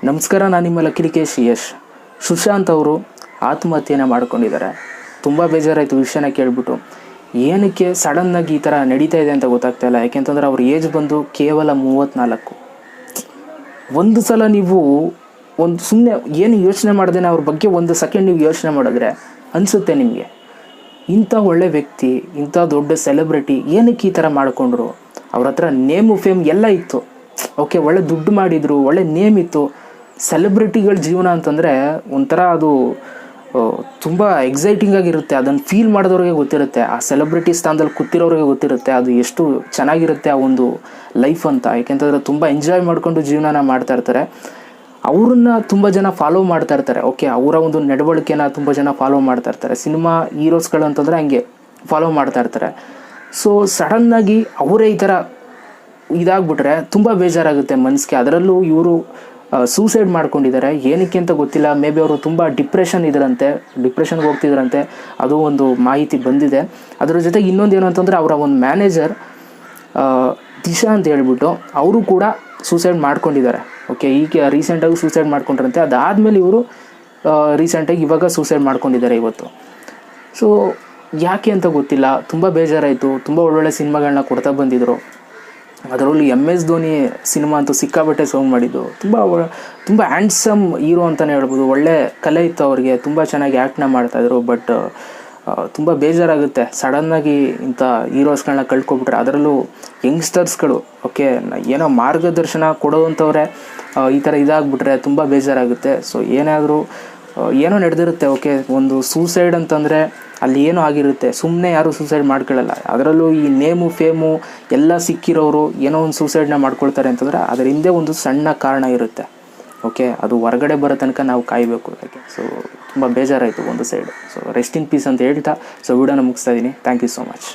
ನಮಸ್ಕಾರ, ನಾನು ನಿಮ್ಮ ಲಕ್ಕಿಲಿಕೇಶ್ ಯಶ್. ಸುಶಾಂತ್ ಅವರು ಆತ್ಮಹತ್ಯೆಯನ್ನು ಮಾಡ್ಕೊಂಡಿದ್ದಾರೆ. ತುಂಬ ಬೇಜಾರಾಯಿತು ವಿಷಯನ ಕೇಳಿಬಿಟ್ಟು. ಏನಕ್ಕೆ ಸಡನ್ನಾಗಿ ಈ ಥರ ನಡೀತಾ ಇದೆ ಅಂತ ಗೊತ್ತಾಗ್ತಾ ಇಲ್ಲ. ಯಾಕೆಂತಂದ್ರೆ ಅವ್ರ ಏಜ್ ಬಂದು ಕೇವಲ 34. ಒಂದು ಸಲ ನೀವು ಒಂದು ಸುಮ್ಮನೆ ಏನು ಯೋಚನೆ ಮಾಡ್ದೇನೆ ಅವ್ರ ಬಗ್ಗೆ ಒಂದು ಸೆಕೆಂಡ್ ನೀವು ಯೋಚನೆ ಮಾಡಿದ್ರೆ ಅನಿಸುತ್ತೆ ನಿಮಗೆ, ಇಂಥ ಒಳ್ಳೆ ವ್ಯಕ್ತಿ, ಇಂಥ ದೊಡ್ಡ ಸೆಲೆಬ್ರಿಟಿ ಏನಕ್ಕೆ ಈ ಥರ ಮಾಡಿಕೊಂಡ್ರು. ಅವ್ರ ಹತ್ರ ನೇಮು ಫೇಮ್ ಎಲ್ಲ ಇತ್ತು. ಓಕೆ, ಒಳ್ಳೆ ದುಡ್ಡು ಮಾಡಿದರು, ಒಳ್ಳೆ ನೇಮ್ ಇತ್ತು. ಸೆಲೆಬ್ರಿಟಿಗಳ ಜೀವನ ಅಂತಂದರೆ ಒಂಥರ ಅದು ತುಂಬ ಎಕ್ಸೈಟಿಂಗ್ ಆಗಿರುತ್ತೆ. ಅದನ್ನು ಫೀಲ್ ಮಾಡಿದವ್ರಿಗೆ ಗೊತ್ತಿರುತ್ತೆ, ಆ ಸೆಲೆಬ್ರಿಟಿ ಸ್ಥಾನದಲ್ಲಿ ಕೂತಿರೋರಿಗೆ ಗೊತ್ತಿರುತ್ತೆ ಅದು ಎಷ್ಟು ಚೆನ್ನಾಗಿರುತ್ತೆ ಆ ಒಂದು ಲೈಫ್ ಅಂತ. ಯಾಕೆಂತಂದರೆ ತುಂಬ ಎಂಜಾಯ್ ಮಾಡಿಕೊಂಡು ಜೀವನನ ಮಾಡ್ತಾ ಇರ್ತಾರೆ. ಅವ್ರನ್ನ ತುಂಬ ಜನ ಫಾಲೋ ಮಾಡ್ತಾ ಇರ್ತಾರೆ. ಓಕೆ, ಅವರ ಒಂದು ನಡವಳಿಕೆನ ತುಂಬ ಜನ ಫಾಲೋ ಮಾಡ್ತಾ ಇರ್ತಾರೆ. ಸಿನಿಮಾ ಹೀರೋಸ್ಗಳು ಅಂತಂದರೆ ಹಂಗೆ ಫಾಲೋ ಮಾಡ್ತಾ ಇರ್ತಾರೆ. ಸೊ ಸಡನ್ನಾಗಿ ಅವರೇ ಈ ಥರ ಇದಾಗ್ಬಿಟ್ರೆ ತುಂಬ ಬೇಜಾರಾಗುತ್ತೆ ಮನಸ್ಸಿಗೆ. ಅದರಲ್ಲೂ ಇವರು ಸೂಸೈಡ್ ಮಾಡ್ಕೊಂಡಿದ್ದಾರೆ. ಏನಕ್ಕೆ ಅಂತ ಗೊತ್ತಿಲ್ಲ. ಮೇ ಬಿ ಅವರು ತುಂಬ ಡಿಪ್ರೆಷನ್ಗೆ ಹೋಗ್ತಿದ್ರಂತೆ. ಅದು ಒಂದು ಮಾಹಿತಿ ಬಂದಿದೆ. ಅದರ ಜೊತೆಗೆ ಇನ್ನೊಂದು ಏನು ಅಂತಂದರೆ ಅವರ ಒಂದು ಮ್ಯಾನೇಜರ್ ದಿಶಾ ಅಂತ ಹೇಳ್ಬಿಟ್ಟು ಅವರು ಕೂಡ ಸೂಸೈಡ್ ಮಾಡ್ಕೊಂಡಿದ್ದಾರೆ. ಓಕೆ, ಈಗ ರೀಸೆಂಟಾಗಿ ಸೂಸೈಡ್ ಮಾಡ್ಕೊಂಡ್ರಂತೆ. ಅದಾದಮೇಲೆ ಇವರು ರೀಸೆಂಟಾಗಿ ಇವಾಗ ಸೂಸೈಡ್ ಮಾಡ್ಕೊಂಡಿದ್ದಾರೆ ಇವತ್ತು. ಸೊ ಯಾಕೆ ಅಂತ ಗೊತ್ತಿಲ್ಲ. ತುಂಬ ಬೇಜಾರಾಯಿತು. ತುಂಬ ಒಳ್ಳೊಳ್ಳೆ ಸಿನಿಮಾಗಳನ್ನ ಕೊಡ್ತಾ ಬಂದಿದ್ದರು. ಅದರಲ್ಲೂ MS ಧೋನಿ ಸಿನಿಮಾ ಅಂತೂ ಸಿಕ್ಕಾಬಟ್ಟೆ ಸೌಂಡ್ ಮಾಡಿದ್ದು. ತುಂಬ ಹ್ಯಾಂಡ್ಸಮ್ ಹೀರೋ ಅಂತಲೇ ಹೇಳ್ಬೋದು. ಒಳ್ಳೆ ಕಲೆ ಇತ್ತು ಅವ್ರಿಗೆ, ತುಂಬ ಚೆನ್ನಾಗಿ ಆ್ಯಕ್ಟ್ನ ಮಾಡ್ತಾಯಿದ್ರು. ಬಟ್ ತುಂಬ ಬೇಜಾರಾಗುತ್ತೆ ಸಡನ್ನಾಗಿ ಇಂಥ ಹೀರೋಸ್ಗಳನ್ನ ಕಳ್ಕೊಬಿಟ್ರೆ. ಅದರಲ್ಲೂ ಯಂಗ್ಸ್ಟರ್ಸ್ಗಳು ಓಕೆ, ಏನೋ ಮಾರ್ಗದರ್ಶನ ಕೊಡೋವಂಥವ್ರೆ ಈ ಥರ ಇದಾಗ್ಬಿಟ್ರೆ ತುಂಬ ಬೇಜಾರಾಗುತ್ತೆ. ಸೊ ಏನೋ ನಡೆದಿರುತ್ತೆ. ಓಕೆ, ಒಂದು ಸೂಸೈಡ್ ಅಂತಂದರೆ ಅಲ್ಲಿ ಏನೋ ಆಗಿರುತ್ತೆ. ಸುಮ್ಮನೆ ಯಾರು ಸೂಸೈಡ್ ಮಾಡ್ಕೊಳ್ಳಲ್ಲ. ಅದರಲ್ಲೂ ಈ ನೇಮು ಫೇಮು ಎಲ್ಲ ಸಿಕ್ಕಿರೋರು ಏನೋ ಒಂದು ಸೂಸೈಡ್ನ ಮಾಡ್ಕೊಳ್ತಾರೆ ಅಂತಂದರೆ ಅದರ ಹಿಂದೆ ಒಂದು ಸಣ್ಣ ಕಾರಣ ಇರುತ್ತೆ. ಓಕೆ, ಅದು ಹೊರಗಡೆ ಬರೋ ತನಕ ನಾವು ಕಾಯಬೇಕು. ಯಾಕೆ ಸೊ ತುಂಬ ಬೇಜಾರಾಯಿತು ಒಂದು side. So rest in peace ಅಂತ ಹೇಳ್ತಾ ಸೊ ವಿಡಿಯೋನ ಮುಗಿಸ್ತಾ ಇದ್ದೀನಿ. Thank you so much.